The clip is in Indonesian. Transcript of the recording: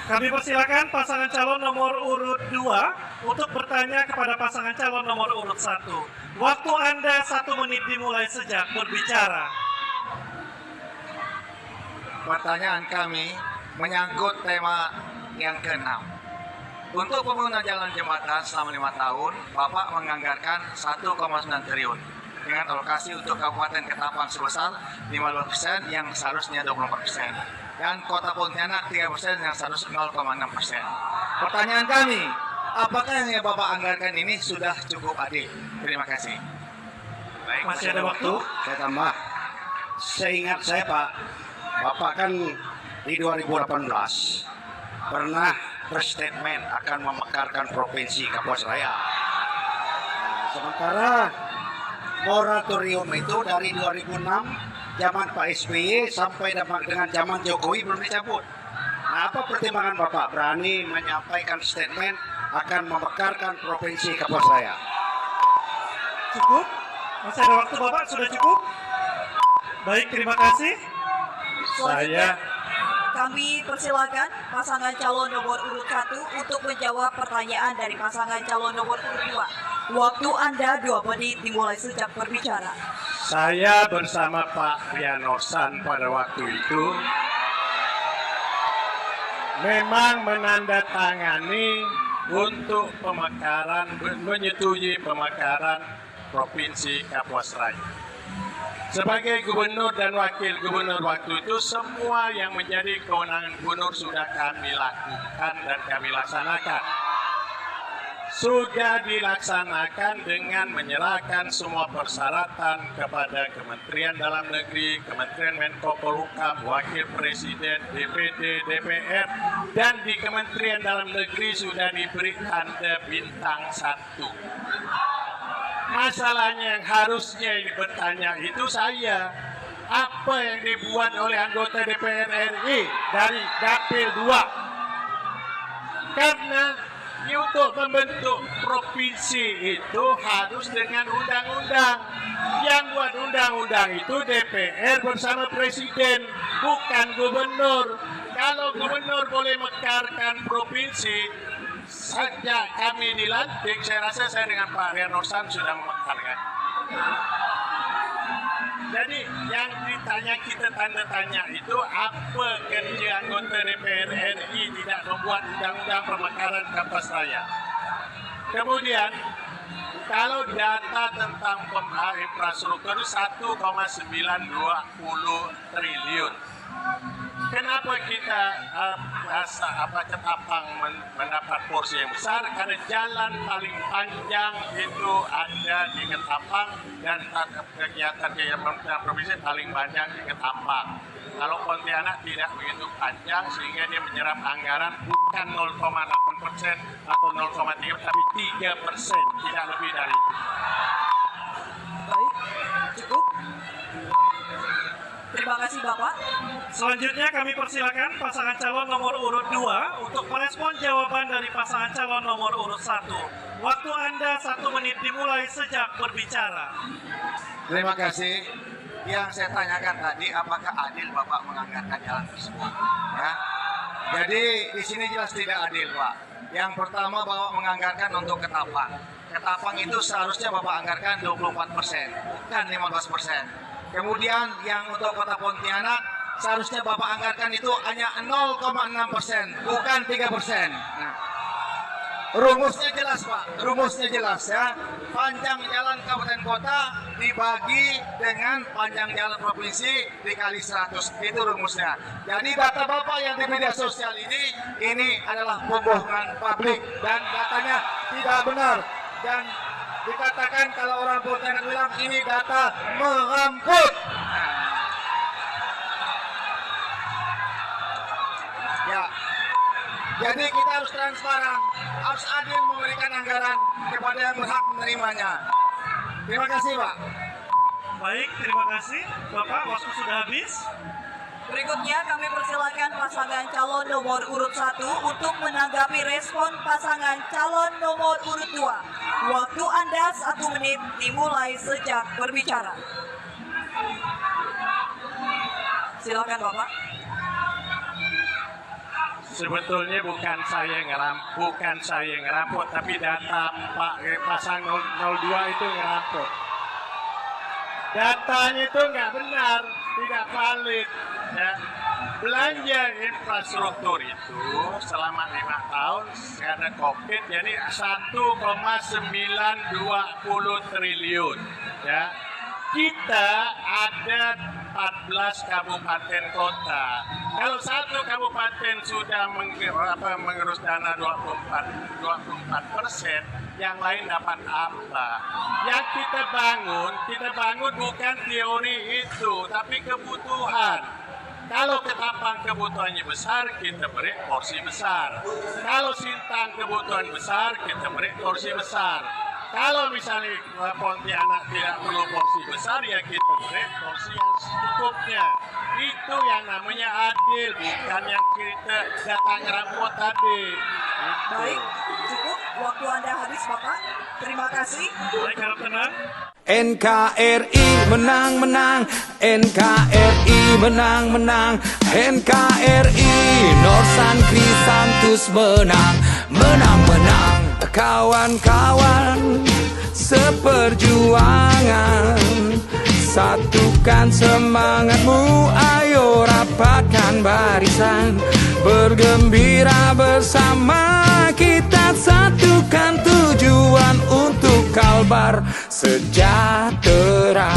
Kami persilakan pasangan calon nomor urut 2 untuk bertanya kepada pasangan calon nomor urut 1. Waktu Anda 1 menit dimulai sejak berbicara. Pertanyaan kami menyangkut tema yang ke-6. Untuk pembangunan jalan jembatan selama 5 tahun, Bapak menganggarkan 1,9 triliun dengan alokasi untuk Kabupaten Ketapang sebesar 15% yang seharusnya 24%. Dan Kota Pontianak 3% yang seharusnya 0,6%. Pertanyaan kami, apakah yang Bapak anggarkan ini sudah cukup adil? Terima kasih. Baik, masih ada waktu. Saya tambah. Seingat saya Pak, Bapak kan di 2018 pernah berstatement akan memekarkan provinsi Kapuas Raya. Nah, sementara moratorium itu dari 2006 zaman Pak SBY sampai dengan zaman Jokowi belum dicabut. Nah, apa pertimbangan Bapak berani menyampaikan statement akan memekarkan provinsi Kapuas Raya? Cukup? Masih ada waktu Bapak? Sudah cukup? Baik, terima kasih. Selanjutnya, kami persilakan pasangan calon nomor urut 1 untuk menjawab pertanyaan dari pasangan calon nomor urut 2. Waktu Anda 2 menit dimulai sejak berbicara. Saya bersama Pak Rian Orsan pada waktu itu memang menandatangani untuk menyetujui pemekaran Provinsi Kapuas Raya. Sebagai gubernur dan wakil gubernur waktu itu, semua yang menjadi kewenangan gubernur sudah kami lakukan dan kami laksanakan. Sudah dilaksanakan dengan menyerahkan semua persyaratan kepada Kementerian Dalam Negeri, Kementerian Menko Polhukam, Wakil Presiden, DPD, DPR, dan di Kementerian Dalam Negeri sudah diberi tanda bintang 1. Masalahnya yang harusnya bertanya itu saya, apa yang dibuat oleh anggota DPR RI dari Dapil 2? Karena untuk membentuk provinsi itu harus dengan undang-undang. Yang buat undang-undang itu DPR bersama Presiden, bukan gubernur. Kalau gubernur boleh mekarkan provinsi, sejak kami dilantik, saya rasa saya dengan Pak Rian Orsan sudah memekarkan. Jadi yang ditanya kita tanda tanya itu apa kerja anggota DPR RI tidak membuat undang-undang pemekaran Kapuas Raya. Kemudian kalau data tentang infrastruktur 1,920 triliun. Kenapa kita Ketapang mendapat porsi yang besar? Karena jalan paling panjang itu ada di Ketapang dan kegiatan provinsi paling banyak di Ketapang. Kalau Pontianak tidak begitu panjang sehingga dia menyerap anggaran bukan 0,8% atau 0,3% tapi 3%, tidak lebih dari itu. Baik, cukup. Terima kasih Bapak. Selanjutnya kami persilakan pasangan calon nomor urut 2 untuk merespon jawaban dari pasangan calon nomor urut 1. Waktu Anda 1 menit dimulai sejak berbicara. Terima kasih. Yang saya tanyakan tadi, apakah adil Bapak menganggarkan jalan tersebut? Ya. Jadi di sini jelas tidak adil, Pak. Yang pertama Bapak menganggarkan untuk Ketapang. Ketapang itu seharusnya Bapak anggarkan 24%, bukan 15%. Kemudian yang untuk Kota Pontianak seharusnya Bapak anggarkan itu hanya 0,6%, bukan 3%. Nah, rumusnya jelas Pak, rumusnya jelas ya. Panjang jalan kabupaten kota dibagi dengan panjang jalan provinsi dikali 100, itu rumusnya. Jadi data Bapak yang di media sosial ini adalah pembohongan publik dan datanya tidak benar. Dan dikatakan kalau orang Pontianak bilang ini data mengamput. Ya, jadi kita harus transparan, harus adil memberikan anggaran kepada yang berhak menerimanya. Terima kasih, Pak. Baik, terima kasih Bapak, waktu sudah habis. Berikutnya kami persilakan pasangan calon nomor urut 1 untuk menanggapi respon pasangan calon nomor urut 2. Waktu Anda 1 menit dimulai sejak berbicara. Silakan Bapak. Sebetulnya bukan saya yang ngerampok, tapi data Pak pasang 02 itu ngerampok. Datanya itu nggak benar, tidak valid. Ya. Belanja infrastruktur itu selama 5 tahun karena COVID jadi 1,920 triliun. Ya. Kita ada 14 kabupaten kota. Kalau satu kabupaten sudah mengurus dana 24%, yang lain dapat apa? Yang kita bangun bukan teori itu, tapi kebutuhan. Kalau ketapang kebutuhannya besar, kita beri porsi besar. Kalau Sintang kebutuhan besar, kita beri porsi besar. Kalau misalnya Pontianak tidak perlu porsi besar, ya kita beri porsi yang secukupnya. Itu yang namanya adil, bukan yang kita datang rampok tadi. Itu. Baik, cukup. Waktu Anda habis, Bapak. Terima kasih. Baik, harap tenang. NKRI menang-menang, NKRI menang-menang, NKRI Norsan Krisantus menang-menang. Kawan-kawan seperjuangan, satukan semangatmu, ayo rapatkan barisan, bergembira bersama, kita satukan tujuan untuk Kalbar sejahtera.